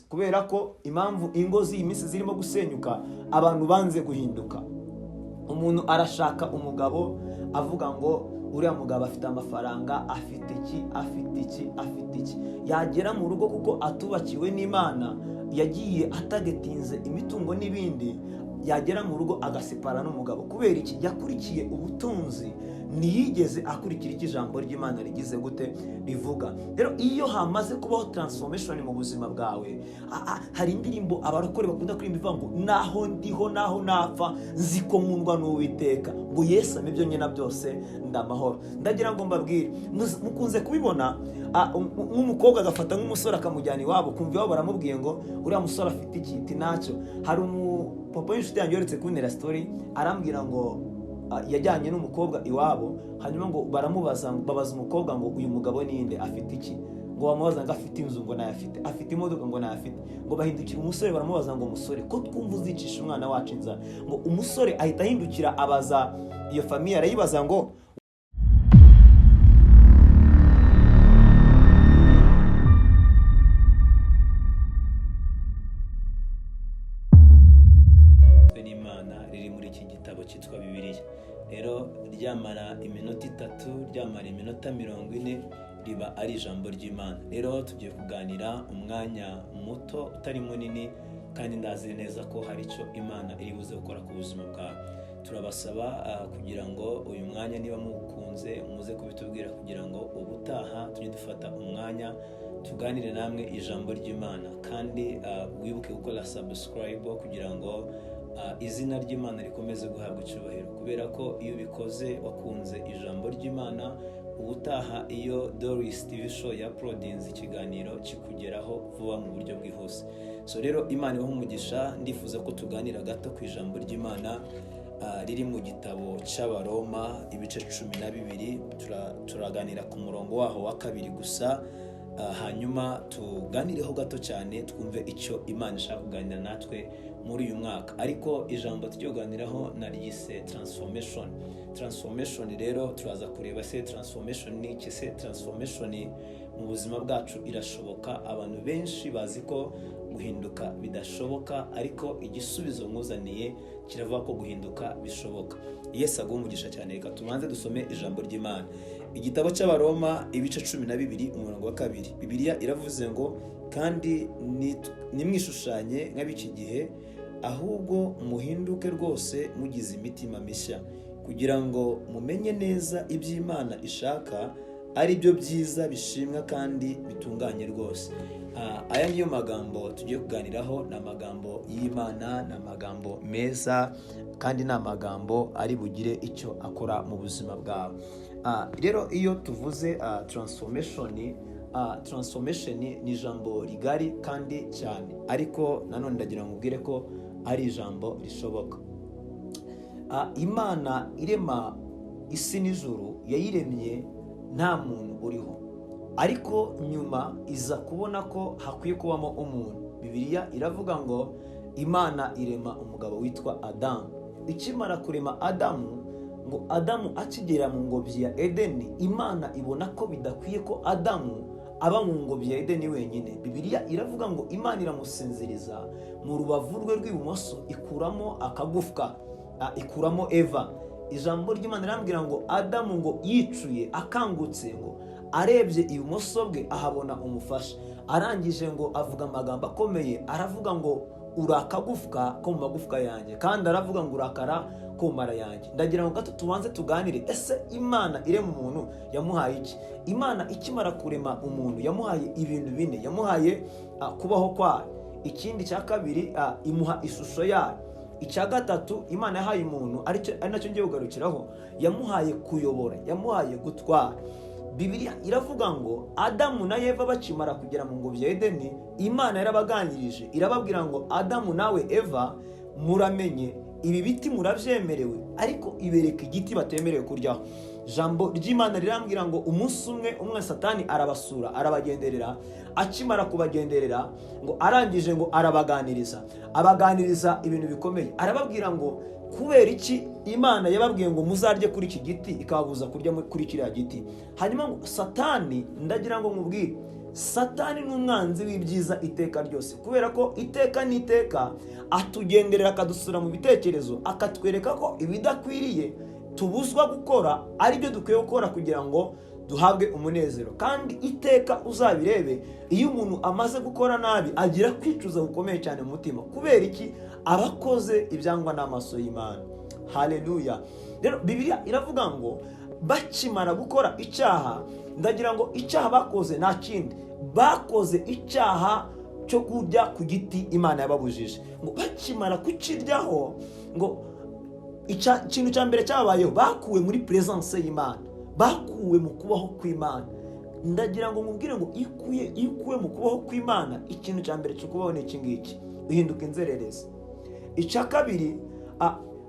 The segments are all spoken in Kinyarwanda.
kubera ko impamvu ingo z'iyi minsi zirimo gusenyuka, abantu banze guhinduka. Umuntu arashaka umugabo avuga ngo uriya mugabo afite amafaranga, afite iki, yagera mu rugo kuko atubakiwe n'Imana, yagiye atagetinze imitungo n'ibindi, yagera mu rugo agasipara n'umugabo. Kubera iki? Yakurikiye ubutunzi, ntiyigeze akurikira iki ijambo ry'Imana rigize gute rivuga. Rero iyo hamaze kubaho transformation mu buzima bwawe, hari indirimbo abarokore bakunda kuririmba ivuga ngo naho ndiho naho napfa nziko nkundwa n'Uwiteka, ngo Yesu amibyo nyina byose ndamahoro. Ndagira ngo mbabwire, mukunze kubibona nk'umukobwa agafata nk'umusore akamujyana iwabo, kumva iwabo baramubwiye ngo uriya musore afite iki ntacyo. Hari umupapa w'inshuti yanjye yoretse kuntera story, arambwira ngo yajyanye n'umukobwa iwabo, hanyuma ngo babaza umukobwa ngo uyu mugabo ninde, afite iki? Ngo bamubaza ngo afite inzu, ngo nayafite, afite imodoka, ngo nayafite. Ngo bahindukira umusore baramubaza ngo umusore, ko twumva uzicisha umwana wacu inzara? Ngo umusore ahita ahindukira abaza iyo famiye, arayibaza ngo n'Imana riri muri iki gitabo cyitwa Bibiliya. Rero ryamara iminota 3, ryamara iminota 40, riba ari ijambo ry'Imana. Rero tugiye kuganira umwanya muto utari munini, kandi ndazi neza ko hari icyo Imana iri buze gukora ku buzima bwawe. Turabasaba kugira ngo uyu mwanya niba mukunze muze kubitubwira, kugira ngo ubutaha tujye dufata umwanya tuganire namwe ijambo ry'Imana. Kandi wibuke gukora subscribe kugira ngo izina ry'Imana rikomeze guhabwa icyubahiro, kubera ko iyo ubikoze wakunze ijambo ry'Imana, ubutaha iyo Doris TV show ya uploadinze ikiganiro kikugeraho vuba mu buryo bwihuse. So rero Imana ibahe umugisha. Ndifuza ko tuganira gato ku ijambo ry'Imana riri mu gitabo cy'Abaroma ibice 12. Turaganira ku murongo waho wa 2 gusa, hanyuma tuganireho gato cyane twumve icyo Imana ishaka kuganira natwe muri uyu mwaka. Ariko ijambo tuganiraho naryise transformation. Rero turaza kureba se transformation ni iki, se transformation mu buzima bwacu irashoboka. Abantu benshi bazi ko guhinduka bidashoboka, ariko igisubizo nkuzaniye kiravuga ko guhinduka bishoboka. Yesu aguhe umugisha cyane. Reka tubanze dusome ijambo ry'Imana, igitabo cy'Abaroma ibice 12 umurongo wa 2. Bibiliya iravuze ngo kandi nimwishushanye nk'ab'iki gihe, ahubwo muhinduke rwose mugize imitima mishya, kugira ngo mumenye neza iby'Imana ishaka, ari byo byiza bishimwa kandi bitunganye rwose. Aya niyo magambo tugiye kuganiraho. Ni amagambo y'Imana, ni amagambo meza, kandi ni amagambo ari bugire icyo akora mu buzima bwawe. Rero iyo tuvuze transformation ni ijambo rigari kandi cyane, ariko nanone ndagira ngo ubwire ko ari ijambo rishoboka. Imana irema isi n'ijuru yayiremye nta muntu uriho, ariko nyuma iza kubona ko hakwiye kubamo umuntu. Bibiliya iravuga ngo Imana irema umugabo witwa Adamu. Ikimara kurema Adamu, ngo Adamu akigera mu ngobyi ya Edeni, Imana ibona ko bidakwiye ko Adamu aba mu ngobyi ya Edeni wenyine. Bibiliya iravuga ngo Imana iramusinziriza mu rubavu rwe rw'ibumoso, ikuramo akagufwa, ikuramo Eva. Ijambo ry'Imana rirambwira ngo Adamu ngo yicuye akangutse, ngo arebye ibumoso bwe ahabona umufasha. Arangije ngo avuga amagambo akomeye, aravuga ngo urakagufwa ko mu magufwa yanjye, kandi aravuga ngo urakara ko mara yanjye. Ndagira ngo gato tubanze tuganire, ese Imana irema umuntu yamuhaye iki? Imana ikimara kurema umuntu yamuhaye ibintu bine. Yamuhaye kubaho kwayo. Ikindi cya kabiri, imuha ishusho yayo. Icya gatatu, Imana yahaye umuntu, ari nacyo ngiye kugarukiraho, yamuhaye kuyobora, yamuhaye gutwara. Bibiliya iravuga ngo Adamu na Eva bakimara kugera mu ngobyi ya Edeni, Imana yarabaganirije, irababwira ngo Adamu nawe Eva, muramenye ibi biti murabyemerewe, ariko ibereka igiti batemerewe kuryaho. Jambo ry'Imana rirambwira ngo umunsi umwe Satani arabasura, arabagenderera. Akimara kubagenderera, ngo arangije ngo abaganiriza ibintu bikomeye. Arababwira ngo kubera iki Imana yababwiye ngo muzarye kuri iki giti, ikababuza kurya kuri kiriya giti. Hanyuma ngo Satani, ndagira ngo nkubwire, Satani ni umwanzi w'ibyiza iteka ryose, kubera ko iteka n'iteka atugenderera akadusura mu bitekerezo, akatwereka ko ibidakwiriye tubuzwa gukora ari byo dukwiye gukora kugira ngo duhabwe umunezero. Kandi iteka uzabirebe, iyo umuntu amaze gukora nabi agira kwicuza gukomeye cyane mu mutima. Kubera iki? Abakoze ibyangwa n'amaso y'Imana. Haleluya. Rero Bibiliya iravuga ngo bakimara gukora icyaha, ndagira ngo icyaha bakoze nta kindi, bakoze icyaha cyo kurya ku giti Imana yababujije. Ngo bakimara kukiryaho, ngo ikintu cya mbere cyabayeho, bakuwe muri presence y'Imana, bakuwe mu kubaho kw'Imana. Ndagira ngo mubwire ngo iyo ukuwe mu kubaho kw'Imana, ikintu cya mbere cyo kubaho ni iki ngiki: uhinduka inzererezi. Icya kabiri,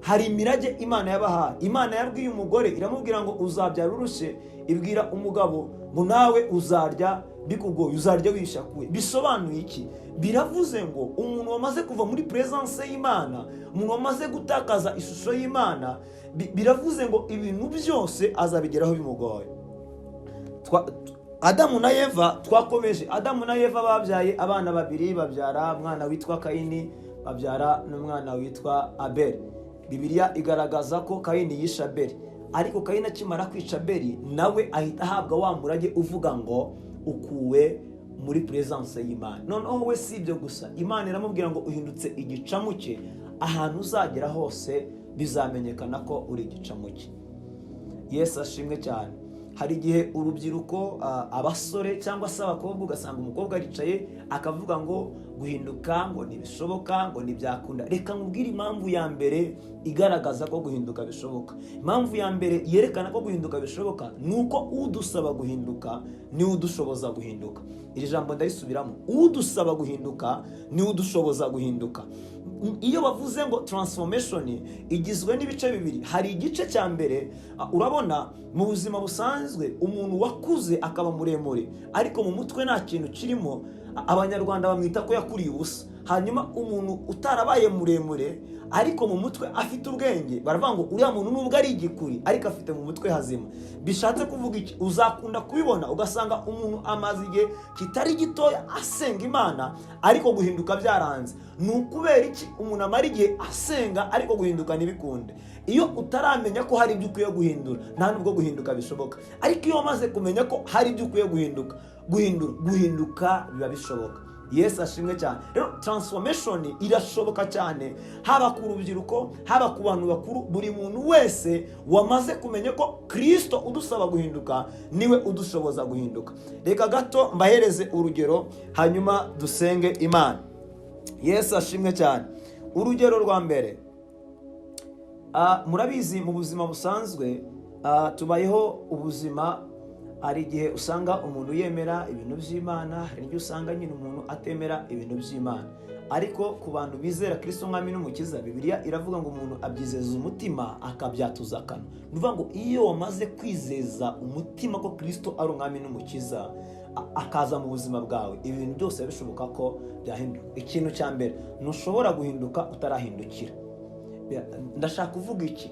hari imirage Imana yabahaye. Imana yabwiye umugore, iramubwira ngo uzabyara urushye, ibwira umugabo ngo nawe uzarya bikugoye, uzarya wishakuye. Bisobanuye iki? Biravuze ngo umuntu wamaze kuva muri presence y'Imana, umuntu wamaze gutakaza ishusho y'Imana, biravuze ngo ibintu byose azabigeraho bimugoye. Adamu na Eva, twakomeje. Adamu na Eva babyaye abana babiri, babyara umwana witwa Kayini, babyara n'umwana witwa Abeli. Bibiliya igaragaza ko Kayini yishe Abeli, ariko Kayini akimara kwica Abeli, nawe ahita ahabwa wa murage uvuga ngo ukuwe muri presence y'Imana. Noneho we si ibyo gusa, Imana iramubwira ngo uhindutse igicamuke, ahantu uzagera hose bizamenyekana ko uri igicamuke. Yesu ashimwe cyane. Hari igihe urubyiruko, abasore cyangwa se abakobwa, ugasanga umukobwa aricaye akavuga ngo guhinduka ngo ntibishoboka, ngo ntibyakunda. Reka nkubwire impamvu ya mbere igaragaza ko guhinduka bishoboka. Impamvu ya mbere yerekana ko guhinduka bishoboka ni uko udusaba guhinduka niwe udushoboza guhinduka. Iri jambo ndayisubiramo: udusaba guhinduka niwe udushoboza guhinduka. Iyo bavuze ngo transformation igizwe n'ibice bibiri. Hari igice cya mbere, urabona mu buzima busanzwe umuntu wakuze akaba muremure, ariko mu mutwe nta kintu kirimo, Abanyarwanda bamwita ko yakuriye ubusa. Hanyuma umuntu utarabaye muremure ariko mu mutwe afite ubwenge, baravuga ngo uriya muntu nubwo ari igikuri ariko afite mu mutwe hazima. Bishatse kuvuga iki? Uzakunda kubibona ugasanga umuntu amaze igihe kitari gitoya asenga Imana, ariko guhinduka byaranze. Ni ukubera iki? Umuntu amara igihe asenga ariko guhinduka ntibikunde. Iyo utaramenya ko hari ibyo ukwiye guhindura, nta nubwo guhinduka bishoboka. Ariko iyo wamaze kumenya ko hari ibyo ukwiye guhinduka biba bishoboka. Yesu ashimwe cyane. Rero transformation irashoboka cyane, haba ku rubyiruko, haba ku bantu bakuru. Buri muntu wese wamaze kumenya ko Kristo udusaba guhinduka niwe udushoboza guhinduka. Reka gato mbahereze urugero, hanyuma dusenge Imana. Yesu ashimwe cyane. Urugero rwa mbere, murabizi mu buzima busanzwe tubayeho ubuzima. Hari igihe usanga umuntu yemera ibintu by'Imana, hari igihe usanga nyine umuntu atemera ibintu by'Imana. Ariko ku bantu bizera Kristo nk'Umwami n'Umukiza, Bibiliya iravuga ngo umuntu abyizeza umutima akabyatuza akanwa. Ni ukuvuga ngo iyo wamaze kwizeza umutima ko Kristo ari Umwami n'Umukiza, akaza mu buzima bwawe, ibintu byose bishoboka ko byahinduka. Ikintu cya mbere, ntushobora guhinduka utarahindukira. Ndashaka kuvuga iki?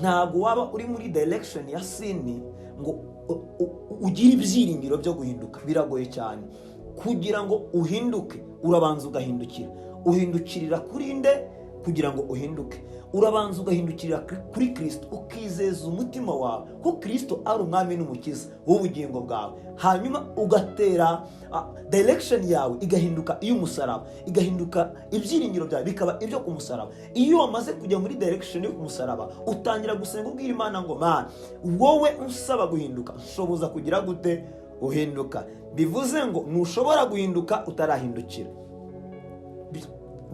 Ntabwo waba uri muri direction ya sin ngo ugira ibyiringiro byo guhinduka. Biragoye cyane. Kugira ngo uhinduke urabanza ugahindukira. Uhindukirira kuri nde kugira ngo uhinduke? Urabanza ugahindukirira kuri Kristo, ukizeza umutima wawe ko Kristo ari Umwami n'Umukiza w'ubugingo bwawe. Hanyuma ugatera direction yawe igahinduka iy'umusaraba, igahinduka ibyiringiro byawe bikaba ibyo ku musaraba. Iyo wamaze kujya muri direction yo ku musaraba, utangira gusenga ubwira Imana ngo Mana, wowe unsaba guhinduka, nshoboza kugira gute? Uhinduka. Bivuze ngo ntushobora guhinduka utarahindukira.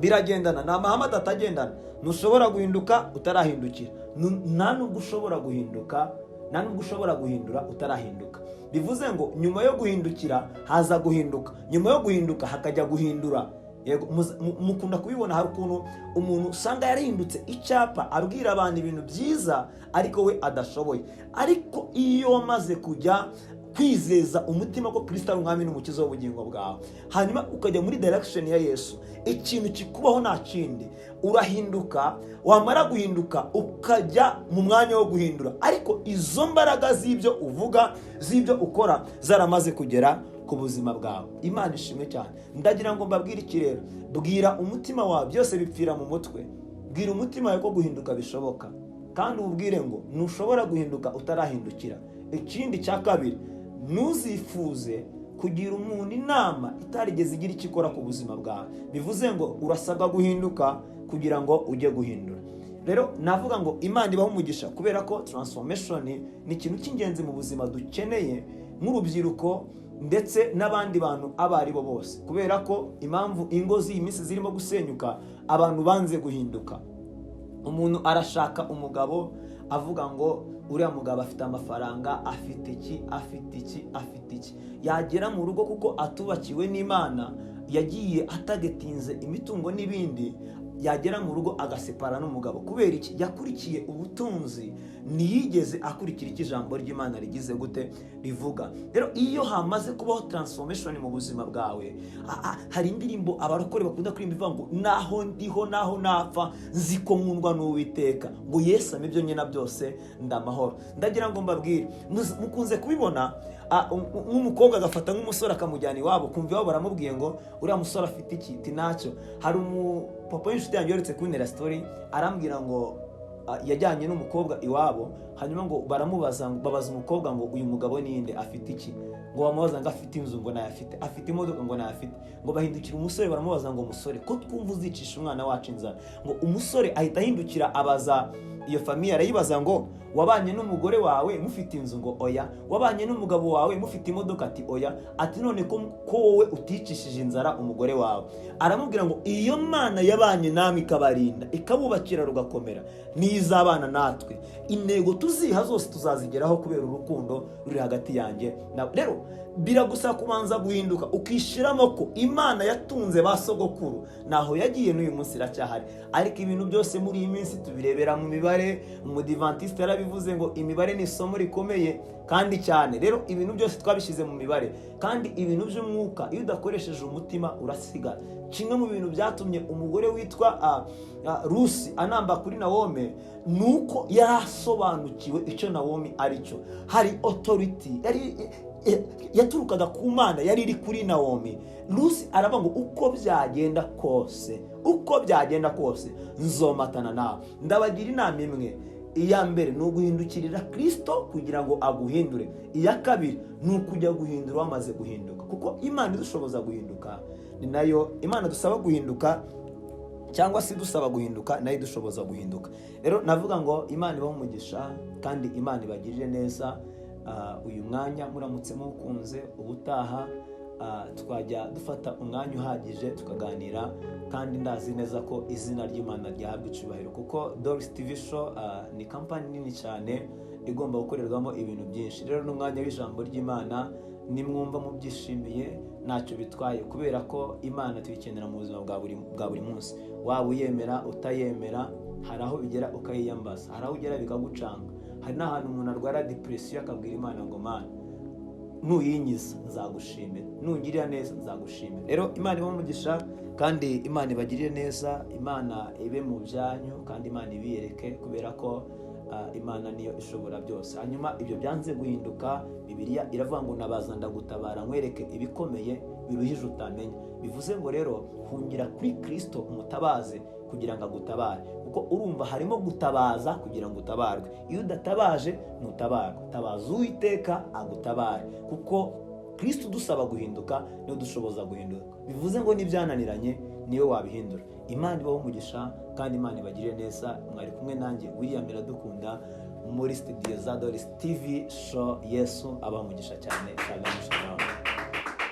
Biragendana, ni amahame atagendana. Ntushobora guhinduka utarahindukira. Nta nubwo ushobora guhinduka, nta nubwo ushobora guhindura utarahinduka. Bivuze ngo nyuma yo guhindukira haza guhinduka, nyuma yo guhinduka hakajya guhindura. Yego, mukunda kubibona. Hari ukuntu umuntu usanga yarahindutse icyapa abwira abantu ibintu byiza ariko we adashoboye. Ariko iyo wamaze kujya kwizeza umutima ko Kristo ari Umwami n'Umukiza w'ubugingo bwawe, hanyuma ukajya muri direction ya Yesu, ikintu kikubaho nta kindi, urahinduka. Wamara guhinduka ukajya mu mwanya wo guhindura, ariko izo mbaraga z'ibyo uvuga, z'ibyo ukora, zaramaze kugera ku buzima bwawe. Imana ishimwe cyane. Ndagira ngo mbabwire iki rero, bwira umutima wawe, byose bipfira mu mutwe. Bwira umutima wawe ko guhinduka bishoboka, kandi ubwire ngo ntushobora guhinduka utarahindukira. Ikindi cya kabiri, ntuzifuze kugira umuntu inama itarigeze igira icyo ikora ku buzima bwawe. Bivuze ngo urasabwa guhinduka kugira ngo ujye guhindura. Rero navuga ngo Imana ibaho umugisha, kubera ko transformation ni ikintu cy'ingenzi mu buzima dukeneye nk'urubyiruko ndetse n'abandi bantu abo ari bo bose, kubera ko impamvu ingo z'iyi minsi zirimo gusenyuka, abantu banze guhinduka. Umuntu arashaka umugabo avuga ngo uriya mugabo afite amafaranga, afite iki, yagera mu rugo kuko atubakiwe n'Imana, yagiye atagetinze imitungo n'ibindi, yagera mu rugo agasepara n'umugabo. Kubera iki? Yakurikiye ubutunzi, ntiyigeze akurikira icyo ijambo ry'Imana rigize gute rivuga. Rero iyo hamaze kubaho transformation mu buzima bwawe, hari indirimbo abarokore bakunda kuririmba ivuga ngo naho ndiho naho napfa nzi ko nkundwa n'Uwiteka, ngo Yesu ampa ibyo nyina byose ndamahoro. Ndagira ngo mbabwire, mukunze kubibona nk'umukobwa agafata nk'umusore akamujyana iwabo, kumva iwabo baramubwiye ngo uriya musore afite iki, ati ntacyo. Hari umupapa w'inshuti yanjye yoretse kuntera story, arambwira ngo yajyanye n'umukobwa iwabo, hanyuma ngo babaza umukobwa ngo uyu mugabo ninde, afite iki, ngo bamubaza ngo afite inzu, ngo nayafite, afite imodoka, ngo nayafite. Ngo bahindukira umusore baramubaza ngo umusore, ko twumva uzicisha umwana wacu inzara. Ngo umusore ahita ahindukira abaza iyo famiye, arayibaza ngo wabanye n'umugore wawe mufite inzu, ngo oya. Wabanye n'umugabo wawe mufite imodoka, ati oya. Ati none ko wowe uticishije inzara umugore wawe. Aramubwira ngo iyo Mana yabanye namwe ikabarinda ikabubakira rugakomera, n'izabana natwe. Intego tuziha zose tuzazigeraho kubera urukundo ruri hagati yanjye nawe. Rero biragusaba kubanza guhinduka, ukishiramo ko Imana yatunze ba sogokuru naho yagiye n'uyu munsi iracyahari. Ariko ibintu byose muri iyi minsi tubirebera mu mibare. Umudivantiste yarabivuze ngo imibare ni isomo rikomeye kandi cyane. Rero ibintu byose twabishyize mu mibare, kandi ibintu by'umwuka iyo udakoresheje umutima urasigara. Kimwe mu bintu byatumye umugore witwa Rusi anamba kuri Nawomi, nuko yarasobanukiwe icyo Nawomi ari cyo. Hari authority yaturukaga ku Mana yari iri kuri Nawomi. Rusi aravuga ngo uko byagenda kose nzomatana nawe. Ndabagira inama imwe, iya mbere ni uguhindukirira Kristo kugira ngo aguhindure. Iya kabiri ni ukujya guhindura wamaze guhinduka, kuko Imana idushoboza guhinduka, ni nayo Imana dusaba guhinduka, cyangwa se dusaba guhinduka nayo idushoboza guhinduka. Rero navuga ngo Imana ibaho umugisha kandi Imana ibagirire neza. Uyu mwanya muramutse mukunze, ubutaha twajya dufata umwanya uhagije tukaganira, kandi ndazi neza ko izina ry'Imana ryahabwa icyubahiro, kuko Doris TV Show ni kampani nini cyane igomba gukorerwamo ibintu byinshi. Rero n'umwanya w'ijambo ry'Imana nimwumva mubyishimiye ntacyo bitwaye, kubera ko Imana tuyikenera mu buzima bwa buri munsi. Waba uyemera utayemera, hari aho bigera ukayiyambaza, hari aho ugera bikagucanga. Hari n'ahantu umuntu arwara depression akabwira Imana ngo Mana nuyinyiza nzagushimira, nungirira neza nzagushimira. Rero Imana ibaho umugisha kandi Imana ibagirire neza. Imana ibe mu byanyu kandi Imana ibiyereke, kubera ko Imana niyo ishobora byose. Hanyuma ibyo byanze guhinduka, Bibiliya iravuga ngo nabaza ndagutabara nkwereke ibikomeye biruhije utamenya. Bivuze ngo rero hungira kuri Kristo umutabaze kugira ngo agutabare, kuko urumva harimo gutabaza kugira ngo utabarwe. Iyo udatabaje ntutabarwa. Tabaza Uwiteka agutabare, kuko Kristo dusaba guhinduka niyo dushoboza guhinduka. Bivuze ngo nibyananiranye niwe wabihindura. Imana ibaho umugisha kandi Imana ibagirire neza. Mwari kumwe nanjye William Iradukunda muri studio za Doris TV Show. Yesu abaho umugisha cyane. Shalom shalom.